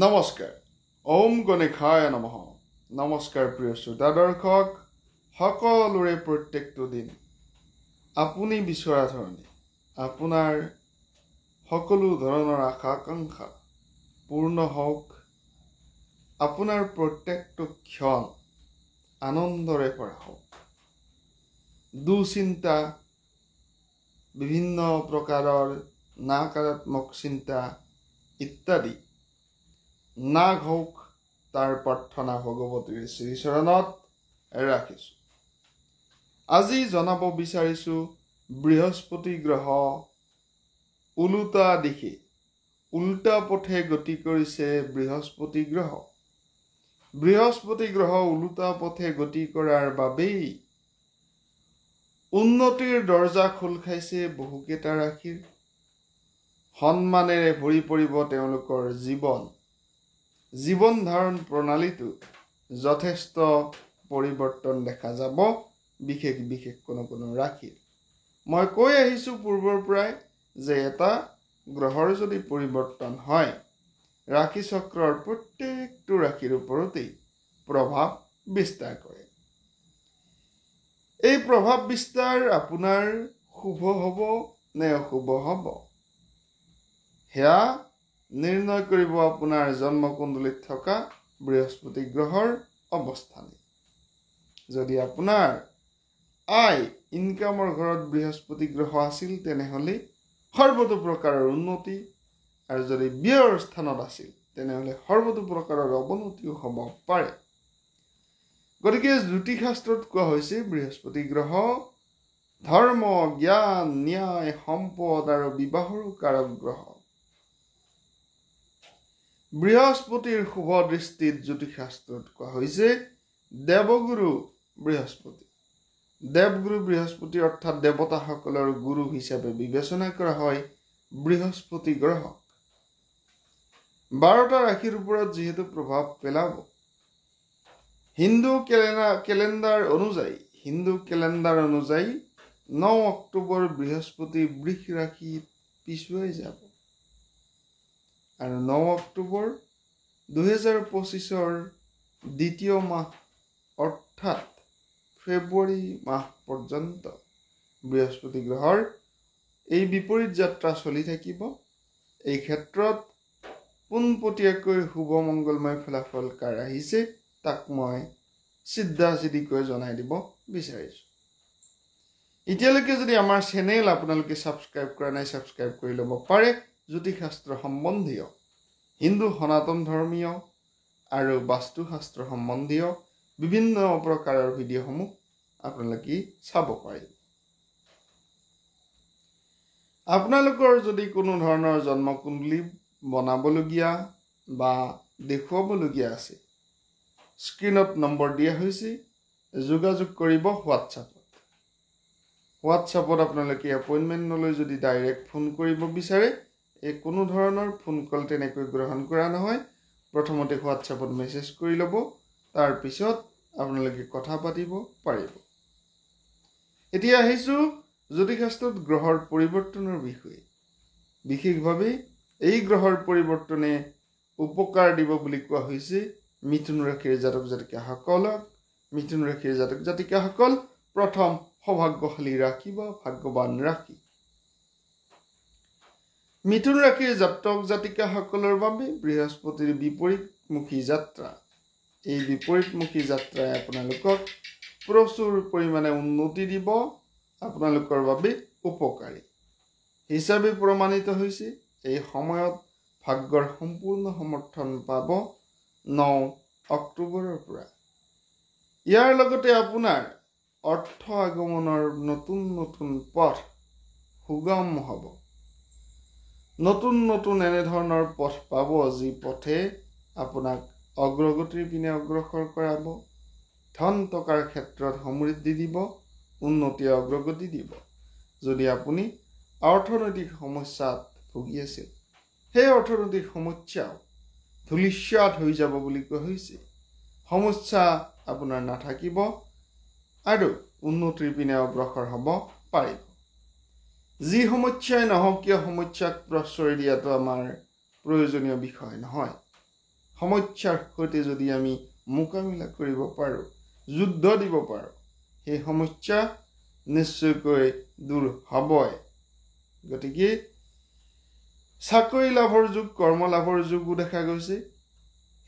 নমস্কাৰ ওম গণেশায় নমঃ নমস্কাৰ প্ৰিয় শ্ৰোতা দৰ্শক সকলোৰে প্ৰত্যেকটো দিন আপুনি বিচৰা ধৰণে আপোনাৰ সকলো ধৰণৰ আশা আকাংক্ষা পূৰ্ণ হওক আপোনাৰ প্ৰত্যেকটো ক্ষণ আনন্দৰে ভৰা হওক দুচিন্তা বিভিন্ন প্ৰকাৰৰ নাকাৰাত্মক চিন্তা ইত্যাদি নাগ হওক তাৰ প্ৰাৰ্থনা ভগৱতীৰ শ্ৰীচৰণত ৰাখিছোঁ। আজি জনাব বিচাৰিছোঁ বৃহস্পতি গ্ৰহ ওলোটা দিশে উল্টা পথে গতি কৰিছে। বৃহস্পতি গ্ৰহ ওলোটা পথে গতি কৰাৰ বাবেই উন্নতিৰ দৰ্জা খোল খাইছে বহুকেইটা ৰাশিৰ। সন্মানেৰে ভৰি পৰিব তেওঁলোকৰ জীৱন ধাৰণ প্ৰণালীটো যথেষ্ট পৰিৱৰ্তন দেখা যাব বিশেষ কোনো ৰাশিৰ। মই কৈ আহিছোঁ পূৰ্বৰ পৰাই যে এটা গ্ৰহৰ যদি পৰিৱৰ্তন হয় ৰাশি চক্ৰৰ প্ৰত্যেকটো ৰাশিৰ ওপৰতেই প্ৰভাৱ বিস্তাৰ কৰে। এই প্ৰভাৱ বিস্তাৰ আপোনাৰ শুভ হ'ব নে অশুভ হ'ব সেয়া নিৰ্ণয় কৰিব আপোনাৰ জন্মকুণ্ডলীত থকা বৃহস্পতি গ্ৰহৰ অৱস্থানে। যদি আপোনাৰ আয় ইনকামৰ ঘৰত বৃহস্পতি গ্ৰহ আছিল তেনেহ'লে সৰ্বতো প্ৰকাৰৰ উন্নতি, আৰু যদি ব্যয়ৰ স্থানত আছিল তেনেহ'লে সৰ্বতো প্ৰকাৰৰ অৱনতিও হ'ব পাৰে। গতিকে জ্যোতিষশাস্ত্ৰত কোৱা হৈছে বৃহস্পতি গ্ৰহ ধৰ্ম, জ্ঞান, ন্যায়, সম্পদ আৰু বিবাহৰো কাৰক গ্ৰহ। বৃহস্পতিৰ শুভ দৃষ্টিত জ্যোতিষশাস্ত্ৰত কোৱা হৈছে দেৱগুৰু বৃহস্পতি অৰ্থাৎ দেৱতাসকলৰ গুৰু হিচাপে বিবেচনা কৰা হয় বৃহস্পতি গ্ৰহক। 12টা ৰাশিৰ ওপৰত যিহেতু প্ৰভাৱ পেলাব, হিন্দু কেলেণ্ডাৰ অনুযায়ী 9 অক্টোবৰ বৃহস্পতি বৃষ ৰাশিত পিছুৱাই যাব আৰু 9 অক্টোবৰ 2025 দ্বিতীয় মাহ অৰ্থাৎ ফেব্ৰুৱাৰী মাহ পৰ্যন্ত বৃহস্পতি গ্ৰহৰ এই বিপৰীত যাত্ৰা চলি থাকিব। এই ক্ষেত্ৰত পোনপটীয়াকৈ শুভ মংগলময় ফলাফল কাৰ আহিছে তাক মই চিধাকৈ জনাই দিব বিচাৰিছোঁ। এতিয়ালৈকে যদি আমাৰ চেনেল আপোনালোকে ছাবস্ক্ৰাইব কৰা নাই, ছাবস্ক্ৰাইব কৰি ল'ব পাৰে। জ্যোতিষশাস্ত্ৰ সম্বন্ধীয়, হিন্দু সনাতন ধৰ্মীয় আৰু বাস্তুশাস্ত্ৰ সম্বন্ধীয় বিভিন্ন প্ৰকাৰৰ ভিডিঅ'সমূহ আপোনালোকে চাব পাৰিব। আপোনালোকৰ যদি কোনো ধৰণৰ জন্মকুণ্ডলী বনাবলগীয়া বা দেখুৱাবলগীয়া আছে, স্ক্ৰীণত নম্বৰ দিয়া হৈছে, যোগাযোগ কৰিব হোৱাটছআপত আপোনালোকে এপইণ্টমেণ্ট নলৈ যদি ডাইৰেক্ট ফোন কৰিব বিচাৰে, কোনো ধৰণৰ ফোন কল তেনেকৈ গ্ৰহণ কৰা নহয়। প্ৰথমতে হোৱাটছআপত মেছেজ কৰি ল'ব, তাৰপিছত আপোনালোকে কথা পাতিব পাৰিব। এতিয়া আহিছোঁ জ্যোতিষশাস্ত্ৰত গ্ৰহৰ পৰিৱৰ্তনৰ বিষয়ে। বিশেষভাৱে এই গ্ৰহৰ পৰিৱৰ্তনে উপকাৰ দিব বুলি কোৱা হৈছে মিথুন ৰাশিৰ জাতক জাতিকাসকলক। মিথুন ৰাশিৰ জাতক জাতিকাসকল প্ৰথম সৌভাগ্যশালী ৰাশি বা ভাগ্যৱান ৰাশি। মিথুন ৰাশিৰ জাতক জাতিকাসকলৰ বাবে বৃহস্পতিৰ বিপৰীতমুখী যাত্ৰা, এই বিপৰীতমুখী যাত্ৰাই আপোনালোকক প্ৰচুৰ পৰিমাণে উন্নতি দিব, আপোনালোকৰ বাবে উপকাৰী হিচাপে প্ৰমাণিত হৈছে। এই সময়ত ভাগ্যৰ সম্পূৰ্ণ সমৰ্থন পাব 9 অক্টোবৰৰ পৰা। ইয়াৰ লগতে আপোনাৰ অৰ্থ আগমনৰ নতুন পথ সুগম হ'ব। নতুন এনেধৰণৰ পথ পাব যি পথে আপোনাক অগ্ৰগতিৰ পিনে অগ্ৰসৰ কৰাব, ধন টকাৰ ক্ষেত্ৰত সমৃদ্ধি দিব, উন্নতি অগ্ৰগতি দিব। যদি আপুনি অৰ্থনৈতিক সমস্যাত ভুগি আছিল, সেই অৰ্থনৈতিক সমস্যাও ধূলিসাৎ হৈ যাব বুলি কোৱা হৈছে। সমস্যা আপোনাৰ নাথাকিব আৰু উন্নতিৰ পিনে অগ্ৰসৰ হ'ব পাৰিব। যি সমস্যাই নহওক কিয় সমস্যাক প্ৰশ্ৰয় দিয়াটো আমাৰ প্ৰয়োজনীয় বিষয় নহয়। সমস্যাৰ সৈতে যদি আমি মোকাবিলা কৰিব পাৰোঁ, যুদ্ধ দিব পাৰোঁ, সেই সমস্যা নিশ্চয়কৈ দূৰ হ'বই। গতিকে চাকৰি লাভৰ যুগ, কৰ্ম লাভৰ যুগো দেখা গৈছে।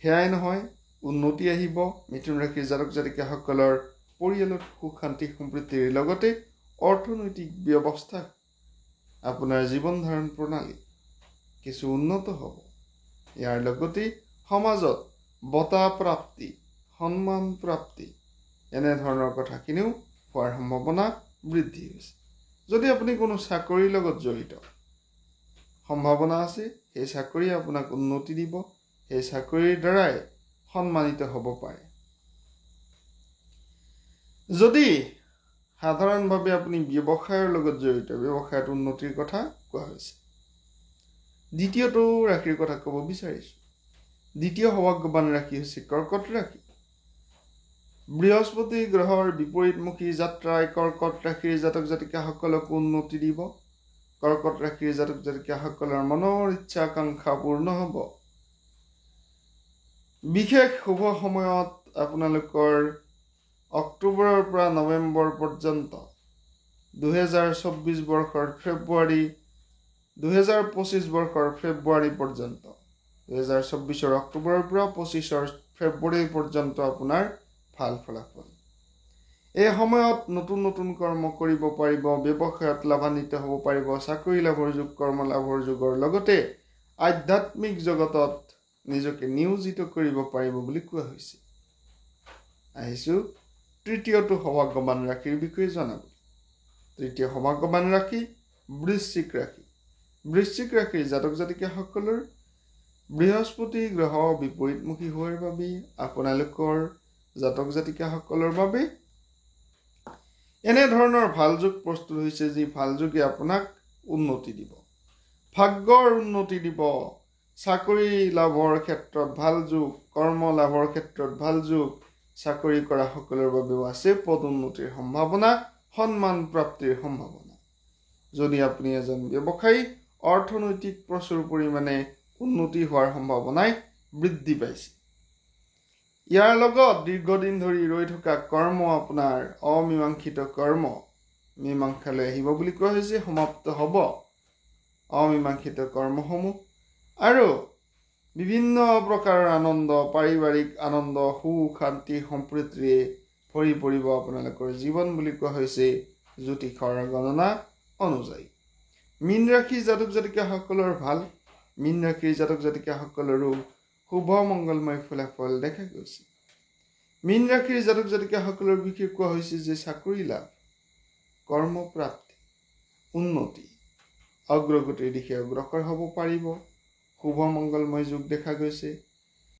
সেয়াই নহয়, উন্নতি আহিব। মিথুন ৰাশিৰ জাতক জাতিকাসকলৰ পৰিয়ালত সুখ শান্তি সমৃদ্ধিৰ লগতে অৰ্থনৈতিক ব্যৱস্থা, আপোনাৰ জীৱন ধাৰণ প্ৰণালী কিছু উন্নত হ'ব। ইয়াৰ লগতে সমাজত বঁটা প্ৰাপ্তি, সন্মান প্ৰাপ্তি, এনেধৰণৰ কথাখিনিও হোৱাৰ সম্ভাৱনা বৃদ্ধি হৈছে। যদি আপুনি কোনো চাকৰিৰ লগত জড়িত, সম্ভাৱনা আছে সেই চাকৰি আপোনাক উন্নতি দিব, সেই চাকৰিৰ দ্বাৰাই সন্মানিত হ'ব পাৰে। যদি সাধাৰণভাৱে আপুনি ব্যৱসায়ৰ লগত জড়িত, ব্যৱসায়ত উন্নতিৰ কথা কোৱা হৈছে। দ্বিতীয়টো ৰাশিৰ কথা ক'ব বিচাৰিছোঁ। দ্বিতীয় সৌভাগ্যৱান ৰাশি হৈছে কৰ্কট ৰাশি। বৃহস্পতি গ্ৰহৰ বিপৰীতমুখী যাত্ৰাই কৰ্কট ৰাশিৰ জাতক জাতিকাসকলক উন্নতি দিব। কৰ্কট ৰাশিৰ জাতক জাতিকাসকলৰ মনৰ ইচ্ছা আকাংক্ষা পূৰ্ণ হ'ব। বিশেষ শুভ সময়ত আপোনালোকৰ অক্টোবৰৰ পৰা নৱেম্বৰ পৰ্যন্ত 2024 বৰ্ষৰ ফেব্ৰুৱাৰী 2025 বৰ্ষৰ ফেব্ৰুৱাৰী পৰ্যন্ত 2024 অক্টোবৰৰ পৰা 25 ফেব্ৰুৱাৰী পৰ্যন্ত আপোনাৰ ভাল ফলাফল। এই সময়ত নতুন নতুন কৰ্ম কৰিব পাৰিব, ব্যৱসায়ত লাভান্বিত হ'ব পাৰিব, চাকৰি লাভৰ যুগ, কৰ্ম লাভৰ যুগৰ লগতে আধ্যাত্মিক জগতত নিজকে নিয়োজিত কৰিব পাৰিব বুলি কোৱা হৈছে। আহিছোঁ তৃতীয়টো সৌভাগ্যৱান ৰাশিৰ বিষয়ে জনাব। তৃতীয় সৌভাগ্যৱান ৰাশি বৃশ্চিক ৰাশি। বৃশ্চিক ৰাশিৰ জাতক জাতিকাসকলৰ বৃহস্পতি গ্ৰহ বিপৰীতমুখী হোৱাৰ বাবে আপোনালোকৰ জাতক জাতিকাসকলৰ বাবে এনেধৰণৰ ভাল যুগ প্ৰস্তুত হৈছে, যি ভাল যুগে আপোনাক উন্নতি দিব, ভাগ্যৰ উন্নতি দিব। চাকৰি লাভৰ ক্ষেত্ৰত ভাল যুগ, কৰ্ম লাভৰ ক্ষেত্ৰত ভাল যুগ, চাকৰি কৰা সকলৰ বাবেও আছে পদোন্নতিৰ সম্ভাৱনা, সন্মান প্ৰাপ্তিৰ সম্ভাৱনা। যদি আপুনি এজন ব্যৱসায়ী, অৰ্থনৈতিক প্ৰচুৰ পৰিমাণে উন্নতি হোৱাৰ সম্ভাৱনাই বৃদ্ধি পাইছে। ইয়াৰ লগত দীৰ্ঘদিন ধৰি ৰৈ থকা কৰ্ম, আপোনাৰ অমীমাংসিত কৰ্ম মীমাংসালৈ আহিব বুলি কোৱা হৈছে, সমাপ্ত হ'ব অমীমাংসিত কৰ্মসমূহ। আৰু বিভিন্ন প্ৰকাৰৰ আনন্দ, পাৰিবাৰিক আনন্দ, সুখ শান্তি সম্প্ৰীতিৰে ভৰি পৰিব আপোনালোকৰ জীৱন বুলি কোৱা হৈছে জ্যোতিষৰ গণনা অনুযায়ী। মীন ৰাশিৰ জাতক জাতিকাসকলৰ ভাল, মীন ৰাশিৰ জাতক জাতিকাসকলৰো শুভ মংগলময় ফলাফল দেখা গৈছে। মীন ৰাশিৰ জাতক জাতিকাসকলৰ বিষয়ে কোৱা হৈছে যে চাকৰি লাভ, কৰ্মপ্ৰাপ্তি, উন্নতি, অগ্ৰগতিৰ দিশে অগ্ৰসৰ হ'ব পাৰিব। শুভ মংগলময় যুগ দেখা গৈছে।